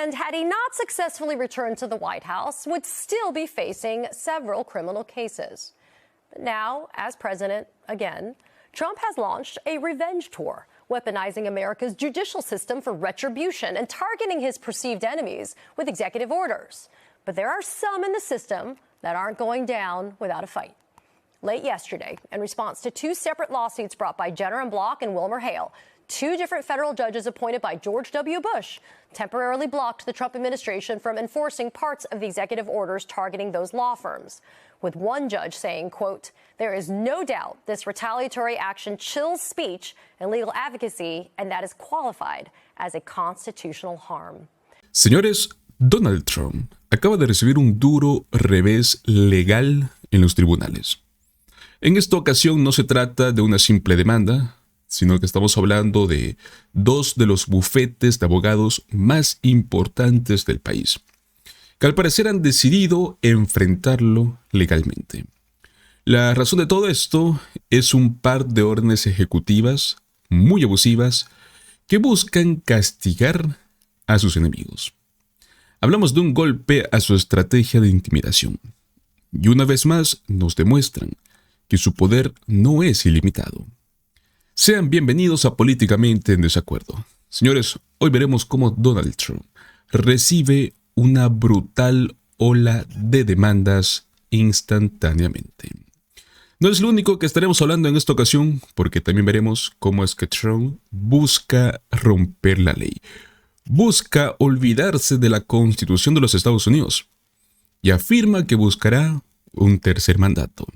and had he not successfully returned to the White House, would still be facing several criminal cases. But now, as president again, Trump has launched a revenge tour, weaponizing America's judicial system for retribution and targeting his perceived enemies with executive orders. But there are some in the system that aren't going down without a fight. Late yesterday, in response to two separate lawsuits brought by Jenner and Block and Wilmer Hale, two different federal judges appointed by George W. Bush temporarily blocked the Trump administration from enforcing parts of the executive orders targeting those law firms, with one judge saying, quote, "There is no doubt this retaliatory action chills speech and legal advocacy, and that is qualified as a constitutional harm." Señores, Donald Trump acaba de recibir un duro revés legal en los tribunales. En esta ocasión no se trata de una simple demanda, sino que estamos hablando de dos de los bufetes de abogados más importantes del país, que al parecer han decidido enfrentarlo legalmente. La razón de todo esto es un par de órdenes ejecutivas muy abusivas que buscan castigar a sus enemigos. Hablamos de un golpe a su estrategia de intimidación. Y una vez más nos demuestran que su poder no es ilimitado. Sean bienvenidos a Políticamente en Desacuerdo. Señores, hoy veremos cómo Donald Trump recibe una brutal ola de demandas instantáneamente. No es lo único que estaremos hablando en esta ocasión, porque también veremos cómo es que Trump busca romper la ley. Busca olvidarse de la Constitución de los Estados Unidos y afirma que buscará un tercer mandato.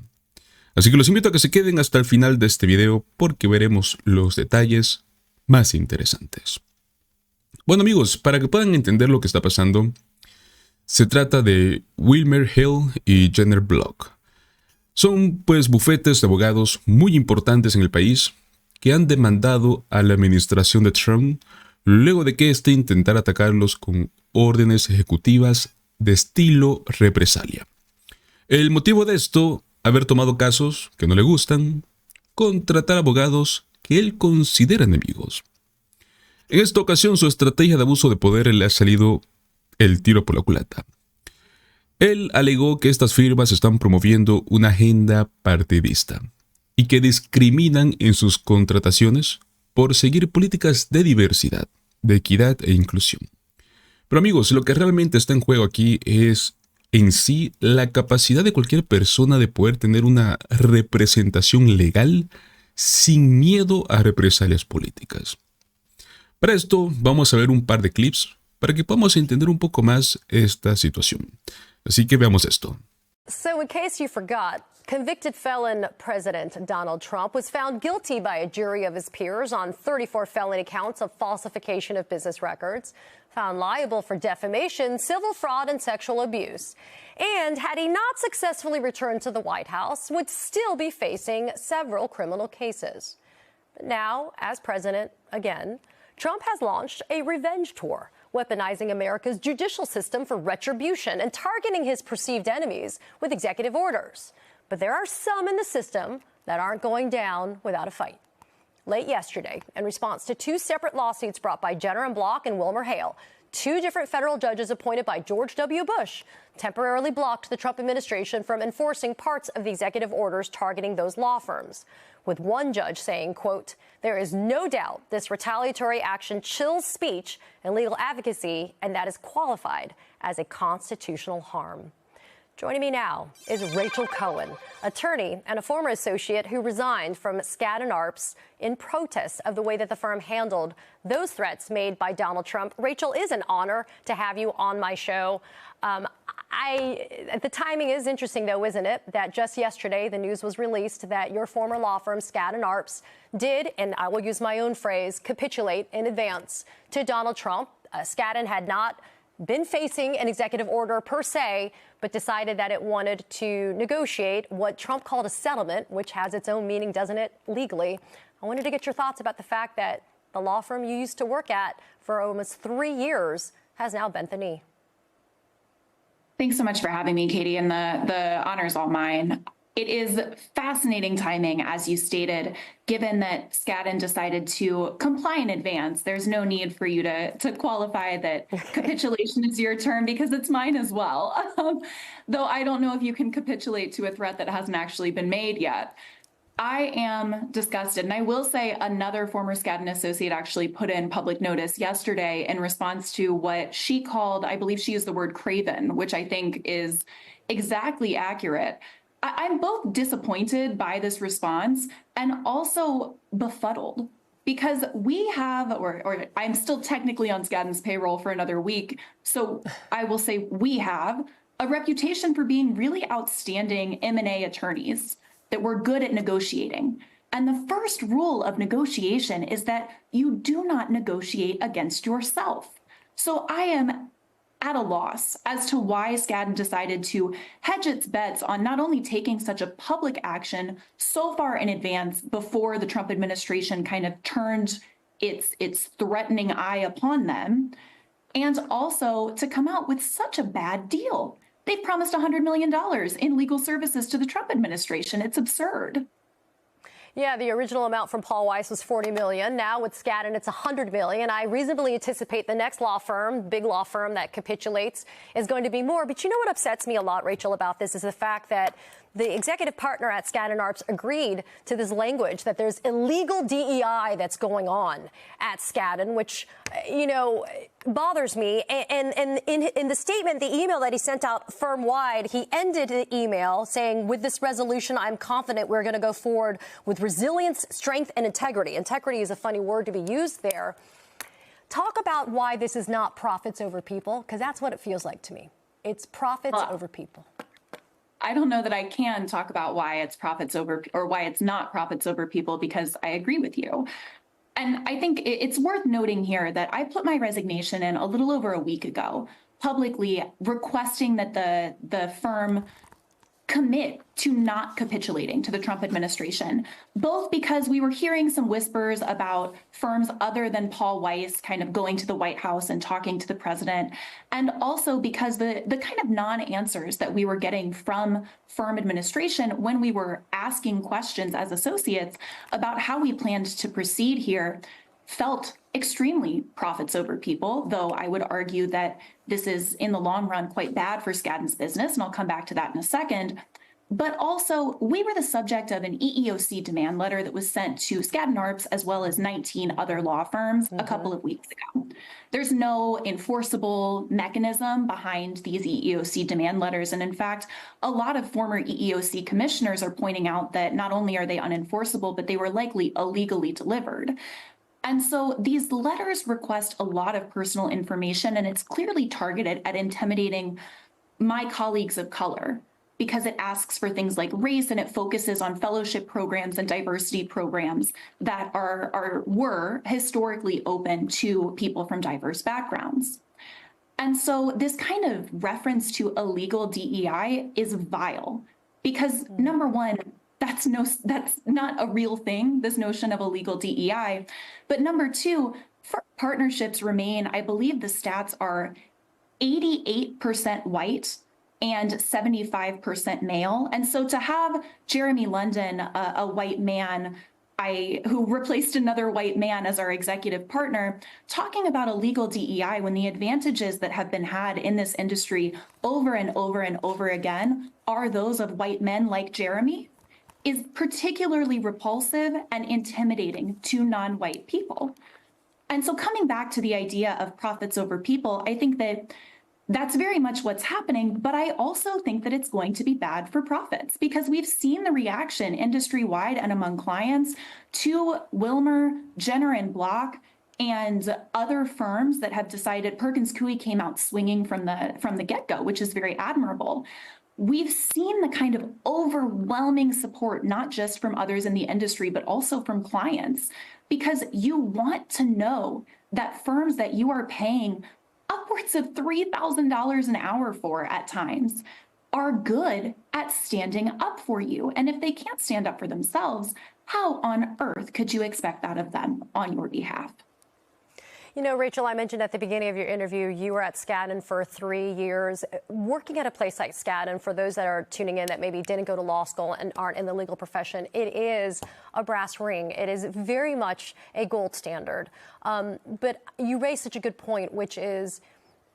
Así que los invito a que se queden hasta el final de este video porque veremos los detalles más interesantes. Bueno amigos, para que puedan entender lo que está pasando, se trata de Wilmer Hill y Jenner Block. Son pues bufetes de abogados muy importantes en el país que han demandado a la administración de Trump luego de que éste intentara atacarlos con órdenes ejecutivas de estilo represalia. El motivo de esto, haber tomado casos que no le gustan, contratar abogados que él considera enemigos. En esta ocasión su estrategia de abuso de poder le ha salido el tiro por la culata. Él alegó que estas firmas están promoviendo una agenda partidista y que discriminan en sus contrataciones por seguir políticas de diversidad, de equidad e inclusión. Pero amigos, lo que realmente está en juego aquí es en sí la capacidad de cualquier persona de poder tener una representación legal sin miedo a represalias políticas. Para esto vamos a ver un par de clips para que podamos entender un poco más esta situación. Así que veamos esto. So in case you forgot, convicted felon President Donald Trump was found guilty by a jury of his peers on 34 felony counts of falsification of business records, found liable for defamation, civil fraud, and sexual abuse. And had he not successfully returned to the White House, would still be facing several criminal cases. But now, as president again, Trump has launched a revenge tour, weaponizing America's judicial system for retribution and targeting his perceived enemies with executive orders. But there are some in the system that aren't going down without a fight. Late yesterday, in response to two separate lawsuits brought by Jenner and Block and Wilmer Hale, two different federal judges appointed by George W. Bush temporarily blocked the Trump administration from enforcing parts of the executive orders targeting those law firms, with one judge saying, quote, "There is no doubt this retaliatory action chills speech and legal advocacy, and that is qualified as a constitutional harm." Joining me now is Rachel Cohen, attorney and a former associate who resigned from Skadden Arps in protest of the way that the firm handled those threats made by Donald Trump. Rachel, it is an honor to have you on my show. The timing is interesting, though, isn't it? That just yesterday, the news was released that your former law firm, Skadden Arps, did, and I will use my own phrase, capitulate in advance to Donald Trump. Skadden had not been facing an executive order per se, but decided that it wanted to negotiate what Trump called a settlement, which has its own meaning, doesn't it, legally. I wanted to get your thoughts about the fact that the law firm you used to work at for almost 3 years has now bent the knee. Thanks so much for having me, Katie, and the honor's all mine. It is fascinating timing, as you stated, given that Skadden decided to comply in advance. There's no need for you to qualify that capitulation is your term, because it's mine as well. Though I don't know if you can capitulate to a threat that hasn't actually been made yet. I am disgusted. And I will say another former Skadden associate actually put in public notice yesterday in response to what she called, I believe she used the word craven, which I think is exactly accurate. I'm both disappointed by this response and also befuddled, because we have, or I'm still technically on Skadden's payroll for another week, so I will say we have a reputation for being really outstanding M&A attorneys, that we're good at negotiating. And the first rule of negotiation is that you do not negotiate against yourself. So I am at a loss as to why Skadden decided to hedge its bets on not only taking such a public action so far in advance before the Trump administration kind of turned its threatening eye upon them, and also to come out with such a bad deal. They've promised $100 million in legal services to the Trump administration. It's absurd. Yeah, the original amount from Paul Weiss was $40 million. Now with Skadden, it's $100 million. I reasonably anticipate the next law firm, big law firm that capitulates, is going to be more. But you know what upsets me a lot, Rachel, about this is the fact that the executive partner at Skadden Arps agreed to this language that there's illegal DEI that's going on at Skadden, which, you know, bothers me. And in the statement, the email that he sent out firm-wide, he ended the email saying, with this resolution, I'm confident we're going to go forward with resilience, strength, and integrity. Integrity is a funny word to be used there. Talk about why this is not profits over people, because that's what it feels like to me. It's profits over people. I don't know that I can talk about why it's profits over, or why it's not profits over people, because I agree with you. And I think it's worth noting here that I put my resignation in a little over a week ago, publicly requesting that the firm commit to not capitulating to the Trump administration, both because we were hearing some whispers about firms other than Paul Weiss kind of going to the White House and talking to the president, and also because the kind of non-answers that we were getting from firm administration when we were asking questions as associates about how we planned to proceed here felt extremely profits over people, though I would argue that this is, in the long run, quite bad for Skadden's business, and I'll come back to that in a second. But also, we were the subject of an EEOC demand letter that was sent to Skadden Arps as well as 19 other law firms a couple of weeks ago. There's no enforceable mechanism behind these EEOC demand letters, and in fact, a lot of former EEOC commissioners are pointing out that not only are they unenforceable, but they were likely illegally delivered. And so these letters request a lot of personal information, and it's clearly targeted at intimidating my colleagues of color, because it asks for things like race, and it focuses on fellowship programs and diversity programs that were historically open to people from diverse backgrounds. And so this kind of reference to illegal DEI is vile, because number one, that's not a real thing, this notion of illegal DEI. But number two, partnerships remain, I believe the stats are 88% white and 75% male. And so to have Jeremy London, a white man, who replaced another white man as our executive partner, talking about illegal DEI when the advantages that have been had in this industry over and over and over again are those of white men like Jeremy, is particularly repulsive and intimidating to non-white people. And so coming back to the idea of profits over people, I think that that's very much what's happening, but I also think that it's going to be bad for profits, because we've seen the reaction industry-wide and among clients to Wilmer, Jenner and Block, and other firms that have decided. Perkins Coie came out swinging from the get-go, which is very admirable. We've seen the kind of overwhelming support, not just from others in the industry, but also from clients, because you want to know that firms that you are paying upwards of $3,000 an hour for at times are good at standing up for you. And if they can't stand up for themselves, how on earth could you expect that of them on your behalf? You know, Rachel, I mentioned at the beginning of your interview, you were at Skadden for 3 years. Working at a place like Skadden, for those that are tuning in that maybe didn't go to law school and aren't in the legal profession, it is a brass ring. It is very much a gold standard. But you raised such a good point, which is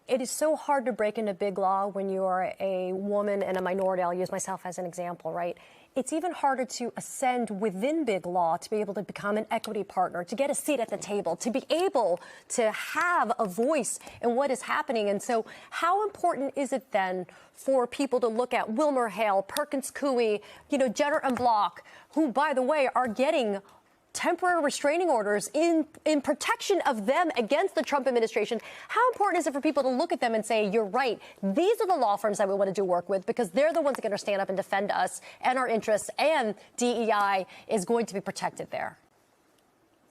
it is so hard to break into big law when you are a woman and a minority. I'll use myself as an example, right? It's even harder to ascend within big law, to be able to become an equity partner, to get a seat at the table, to be able to have a voice in what is happening. And so how important is it then for people to look at Wilmer Hale, Perkins Coie, Jenner and Block, who, by the way, are getting temporary restraining orders in protection of them against the Trump administration? How important is it for people to look at them and say, you're right, these are the law firms that we want to do work with because they're the ones that are going to stand up and defend us and our interests, and DEI is going to be protected there?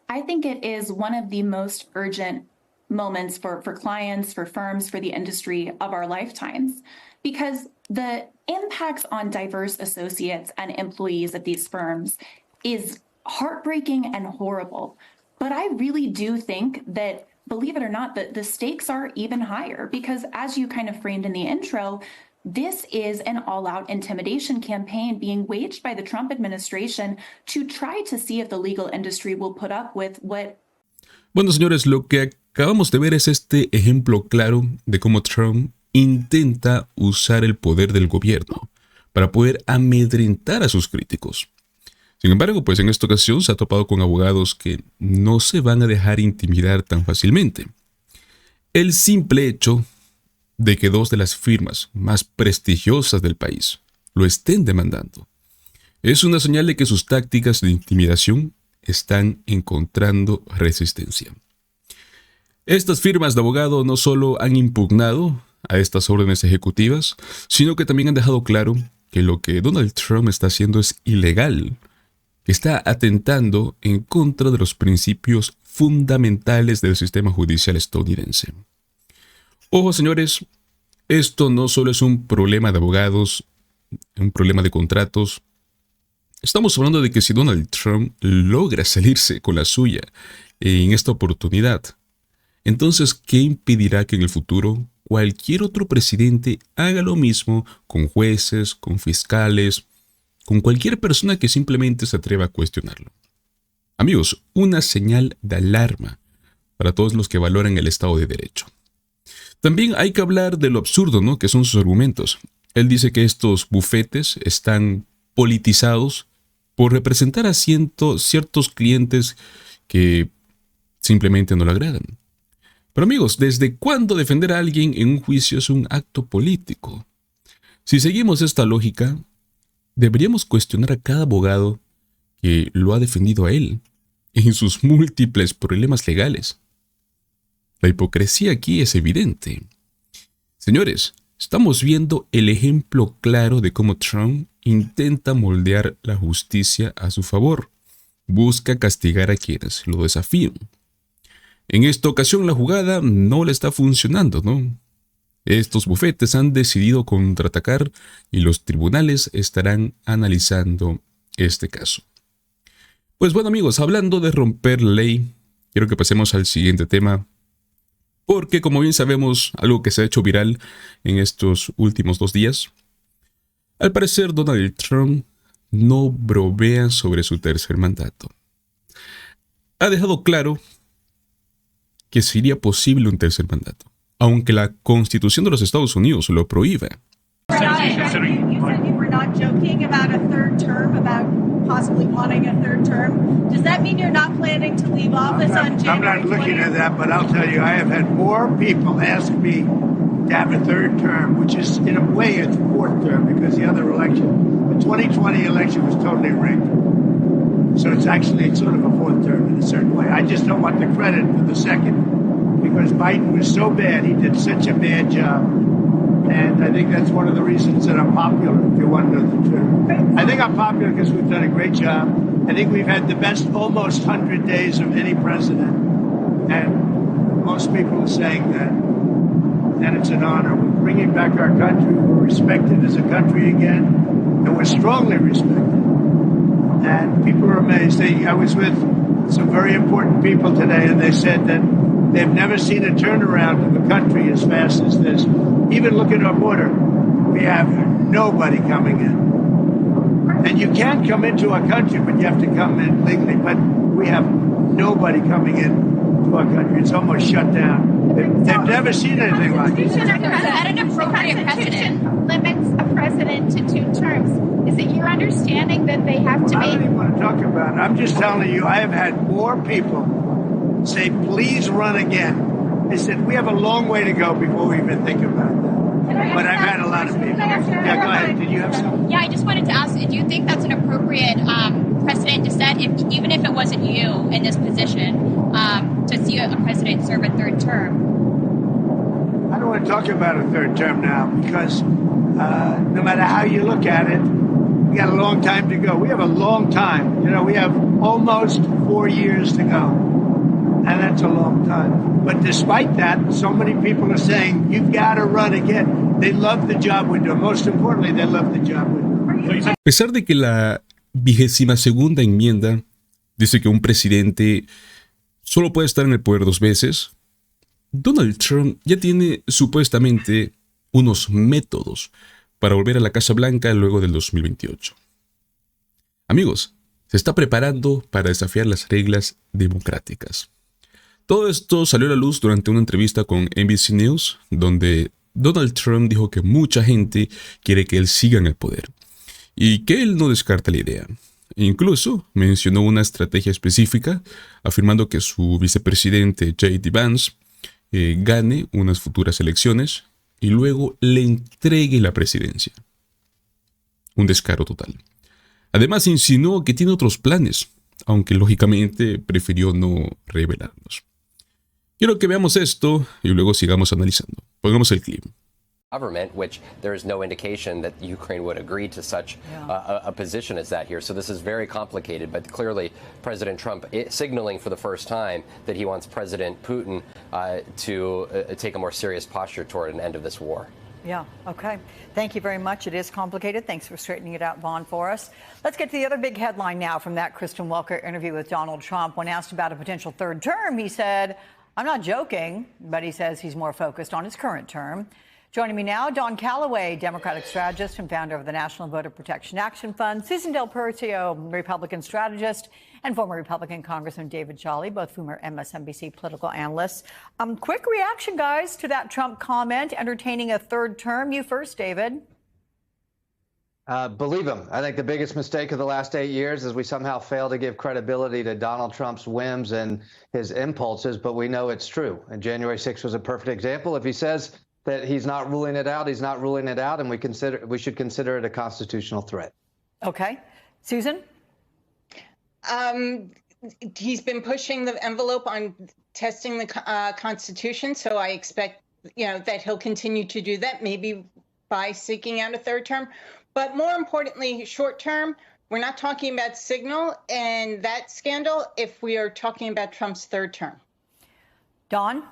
I think it is one of the most urgent moments for clients, for firms, for the industry of our lifetimes, because the impacts on diverse associates and employees at these firms is heartbreaking and horrible. But I really do think that, believe it or not, that the stakes are even higher because, as you kind of framed in the intro, this is an all-out intimidation campaign being waged by the Trump administration to try to see if the legal industry will put up with what. Bueno, señores, lo que acabamos de ver es este ejemplo claro de cómo Trump intenta usar el poder del gobierno para poder amedrentar a sus críticos. Sin embargo, pues en esta ocasión se ha topado con abogados que no se van a dejar intimidar tan fácilmente. El simple hecho de que dos de las firmas más prestigiosas del país lo estén demandando es una señal de que sus tácticas de intimidación están encontrando resistencia. Estas firmas de abogados no solo han impugnado a estas órdenes ejecutivas, sino que también han dejado claro que lo que Donald Trump está haciendo es ilegal, que está atentando en contra de los principios fundamentales del sistema judicial estadounidense. Ojo, señores, esto no solo es un problema de abogados, un problema de contratos. Estamos hablando de que si Donald Trump logra salirse con la suya en esta oportunidad, entonces, ¿qué impedirá que en el futuro cualquier otro presidente haga lo mismo con jueces, con fiscales, con cualquier persona que simplemente se atreva a cuestionarlo? Amigos, una señal de alarma para todos los que valoran el Estado de Derecho. También hay que hablar de lo absurdo, ¿no?, que son sus argumentos. Él dice que estos bufetes están politizados por representar a ciertos clientes que simplemente no le agradan. Pero amigos, ¿desde cuándo defender a alguien en un juicio es un acto político? Si seguimos esta lógica, deberíamos cuestionar a cada abogado que lo ha defendido a él en sus múltiples problemas legales. La hipocresía aquí es evidente. Señores, estamos viendo el ejemplo claro de cómo Trump intenta moldear la justicia a su favor. Busca castigar a quienes lo desafían. En esta ocasión la jugada no le está funcionando, ¿no? Estos bufetes han decidido contraatacar y los tribunales estarán analizando este caso. Pues bueno, amigos, hablando de romper la ley, quiero que pasemos al siguiente tema, porque como bien sabemos, algo que se ha hecho viral en estos últimos 2 días, al parecer Donald Trump no bromea sobre su tercer mandato. Ha dejado claro que sería posible un tercer mandato, aunque la Constitución de los Estados Unidos lo prohíbe. Possibly wanting a third term. Does that mean you're not planning to leave office on January 20th? I'm not looking at that, but I'll tell you, I have had more people ask me to have a third term, which is, in a way, a fourth term, because the other election, the 2020 election was totally rigged. So it's sort of a fourth term in a certain way. I just don't want the credit for the second, because Biden was so bad, he did such a bad job. And I think that's one of the reasons that I'm popular, if you wonder the truth. I think I'm popular because we've done a great job. I think we've had the best almost 100 days of any president. And most people are saying that. And it's an honor. We're bringing back our country. We're respected as a country again. And we're strongly respected. And people are amazed. I was with some very important people today, and they said that They've never seen a turnaround in the country as fast as this. Even look at our border. We have nobody coming in. And you can come into our country, but you have to come in legally. But we have nobody coming in to our country. It's almost shut down. They've never seen anything like this. An appropriate precedent limits a president to 2 terms. Is it your understanding that they have to I don't be? even want to talk about it. I'm just telling you, I have had more people say, please run again. They said, we have a long way to go before we even think about that. But I've had a lot of people. Yeah, go ahead. Did you have something? Yeah, I just wanted to ask, do you think that's an appropriate precedent to set, even if it wasn't you in this position, to see a president serve a 3rd term? I don't want to talk about a 3rd term now because no matter how you look at it, we got a long time to go. We have a long time. You know, we have almost 4 years to go. And that's a long time. But despite that, so many people are saying, you've got to run again. They love the job we do. Most importantly, they love the job we do. A pesar de que la 22ª enmienda dice que un presidente solo puede estar en el poder 2 veces, Donald Trump ya tiene supuestamente unos métodos para volver a la Casa Blanca luego del 2028. Amigos, se está preparando para desafiar las reglas democráticas. Todo esto salió a la luz durante una entrevista con NBC News, donde Donald Trump dijo que mucha gente quiere que él siga en el poder y que él no descarta la idea. Incluso mencionó una estrategia específica, afirmando que su vicepresidente J.D. Vance gane unas futuras elecciones y luego le entregue la presidencia. Un descaro total. Además insinuó que tiene otros planes, aunque lógicamente prefirió no revelarlos. Quiero que veamos esto y luego sigamos analizando. Pongamos el clip. Government, which there is no indication that Ukraine would agree to such a position as that here. So this is very complicated, but clearly President Trump is signaling for the first time that he wants President Putin to take a more serious posture toward an end of this war. Yeah, okay. Thank you very much. It is complicated. Thanks for straightening it out, Vaughn, for us. Let's get to the other big headline now from that Kristen Welker interview with Donald Trump. When asked about a potential 3rd term, he said, I'm not joking, but he says he's more focused on his current term. Joining me now, Don Calloway, Democratic strategist and founder of the National Voter Protection Action Fund, Susan Del Percio, Republican strategist, and former Republican Congressman David Jolly, both of whom are MSNBC political analysts. Quick reaction, guys, to that Trump comment, entertaining a 3rd term. You first, David. Believe him. I think the biggest mistake of the last 8 years is we somehow fail to give credibility to Donald Trump's whims and his impulses, but we know it's true. And January 6th was a perfect example. If he says that he's not ruling it out, he's not ruling it out, and we should consider it a constitutional threat. Okay. Susan? He's been pushing the envelope on testing the Constitution, so I expect, that he'll continue to do that, maybe by seeking out a 3rd term. But more importantly, short term, we're not talking about Signal and that scandal if we are talking about Trump's 3rd term. Don?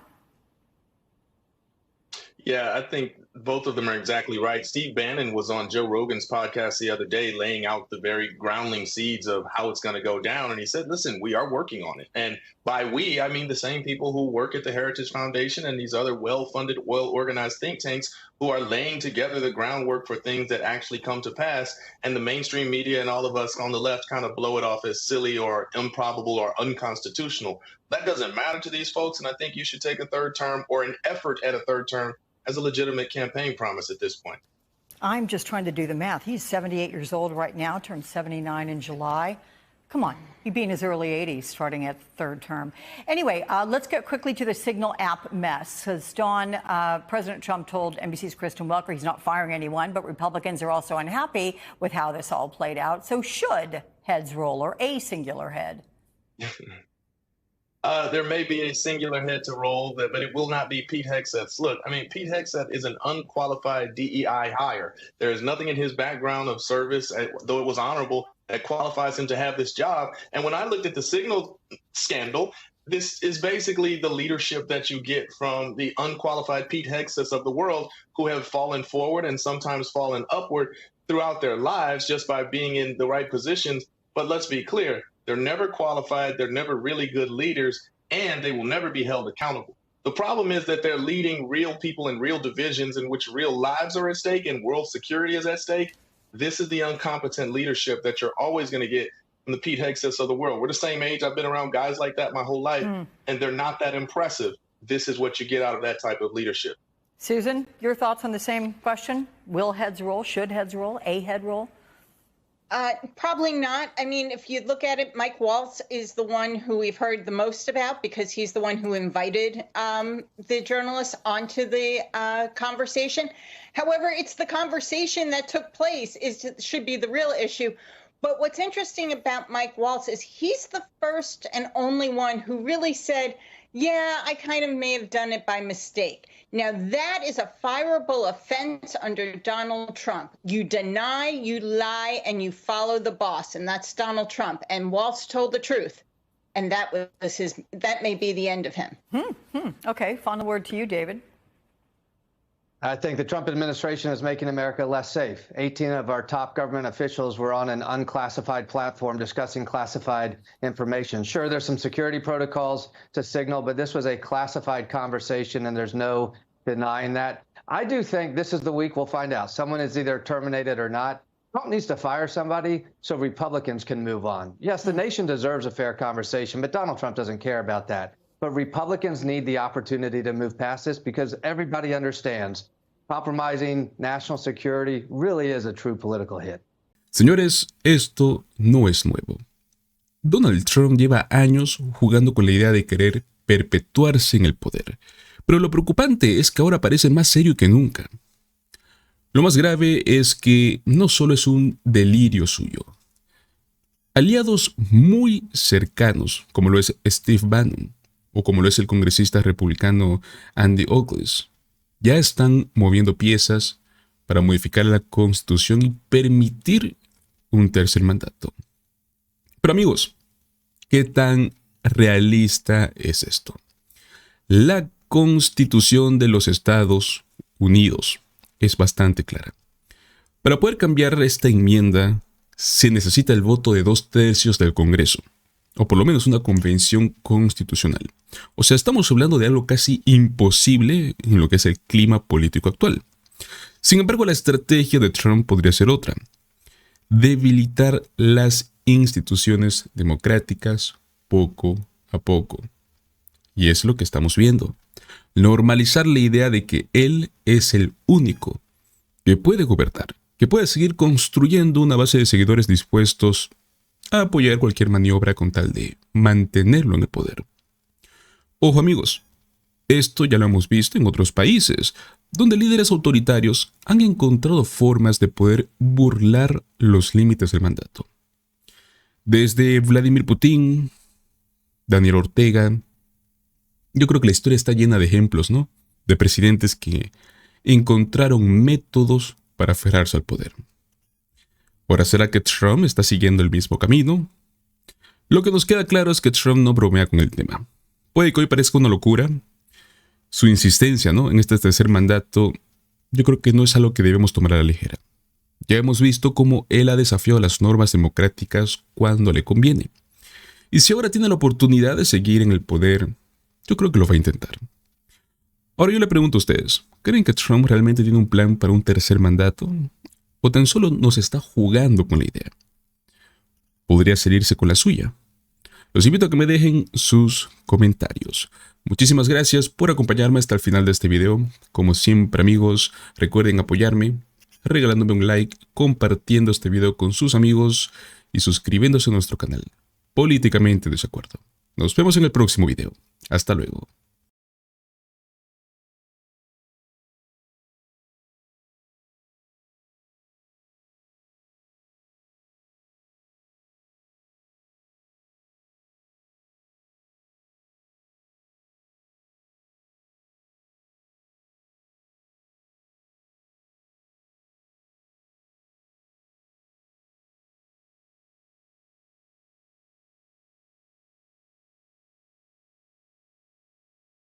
Yeah, I think both of them are exactly right. Steve Bannon was on Joe Rogan's podcast the other day laying out the very groundling seeds of how it's going to go down. And he said, listen, we are working on it. And by we, I mean the same people who work at the Heritage Foundation and these other well-funded, well-organized think tanks who are laying together the groundwork for things that actually come to pass. And the mainstream media and all of us on the left kind of blow it off as silly or improbable or unconstitutional. That doesn't matter to these folks. And I think you should take a 3rd term or an effort at a 3rd term as a legitimate campaign promise at this point. I'm just trying to do the math. He's 78 years old right now, turned 79 in July. Come on, he'd be in his early 80s starting at 3rd term. Anyway, let's get quickly to the Signal app mess. As Dawn, President Trump told NBC's Kristen Welker he's not firing anyone, but Republicans are also unhappy with how this all played out. So should heads roll, or a singular head? There may be a singular head to roll, but it will not be Pete Hegseth's. Look, I mean, Pete Hegseth is an unqualified DEI hire. There is nothing in his background of service, though it was honorable, that qualifies him to have this job. And when I looked at the Signal scandal, this is basically the leadership that you get from the unqualified Pete Hegseths of the world who have fallen forward and sometimes fallen upward throughout their lives just by being in the right positions. But let's be clear. They're never qualified. They're never really good leaders. and they will never be held accountable. The problem is that they're leading real people in real divisions in which real lives are at stake and world security is at stake. This is the incompetent leadership that you're always going to get from the Pete Hegseths of the world. We're the same age. I've been around guys like that my whole life, and they're not that impressive. This is what you get out of that type of leadership. Susan, your thoughts on the same question? Will heads roll? Should heads roll? A head roll? Probably not. I mean, if you look at it, Mike Waltz is the one who we've heard the most about because he's the one who invited the journalists onto the conversation. However, it's the conversation that took place should be the real issue. But what's interesting about Mike Waltz is he's the first and only one who really said, yeah, I kind of may have done it by mistake. Now, that is a fireable offense under Donald Trump. You deny, you lie, and you follow the boss, and that's Donald Trump. And Waltz told the truth, and that may be the end of him. Okay, final word to you, David. I think the Trump administration is making America less safe. 18 of our top government officials were on an unclassified platform discussing classified information. Sure, there's some security protocols to signal, but this was a classified conversation, and there's no denying that. I do think this is the week we'll find out. Someone is either terminated or not. Trump needs to fire somebody so Republicans can move on. Yes, the nation deserves a fair conversation, but Donald Trump doesn't care about that. But Republicans need the opportunity to move past this because everybody understands compromising national security really is a true political hit. Señores, esto no es nuevo. Donald Trump lleva años jugando con la idea de querer perpetuarse en el poder. Pero lo preocupante es que ahora parece más serio que nunca. Lo más grave es que no solo es un delirio suyo. Aliados muy cercanos, como lo es Steve Bannon, o como lo es el congresista republicano Andy Ogles, ya están moviendo piezas para modificar la Constitución y permitir un tercer mandato. Pero amigos, ¿qué tan realista es esto? La Constitución de los Estados Unidos es bastante clara. Para poder cambiar esta enmienda, se necesita el voto de 2/3 del Congreso, o por lo menos una convención constitucional. O sea, estamos hablando de algo casi imposible en lo que es el clima político actual. Sin embargo, la estrategia de Trump podría ser otra: debilitar las instituciones democráticas poco a poco. Y es lo que estamos viendo. Normalizar la idea de que él es el único que puede gobernar, que puede seguir construyendo una base de seguidores dispuestos a apoyar cualquier maniobra con tal de mantenerlo en el poder. Ojo amigos, esto ya lo hemos visto en otros países, donde líderes autoritarios han encontrado formas de poder burlar los límites del mandato. Desde Vladimir Putin, Daniel Ortega, yo creo que la historia está llena de ejemplos, ¿no? De presidentes que encontraron métodos para aferrarse al poder. Ahora, ¿será que Trump está siguiendo el mismo camino? Lo que nos queda claro es que Trump no bromea con el tema. Puede que hoy parezca una locura. Su insistencia, ¿no?, en este tercer mandato, yo creo que no es algo que debemos tomar a la ligera. Ya hemos visto cómo él ha desafiado las normas democráticas cuando le conviene. Y si ahora tiene la oportunidad de seguir en el poder, yo creo que lo va a intentar. Ahora yo le pregunto a ustedes, ¿creen que Trump realmente tiene un plan para un tercer mandato? ¿O tan solo nos está jugando con la idea? Podría salirse con la suya. Los invito a que me dejen sus comentarios. Muchísimas gracias por acompañarme hasta el final de este video. Como siempre amigos, recuerden apoyarme regalándome un like, compartiendo este video con sus amigos y suscribiéndose a nuestro canal Políticamente Desacuerdo. Nos vemos en el próximo video. Hasta luego.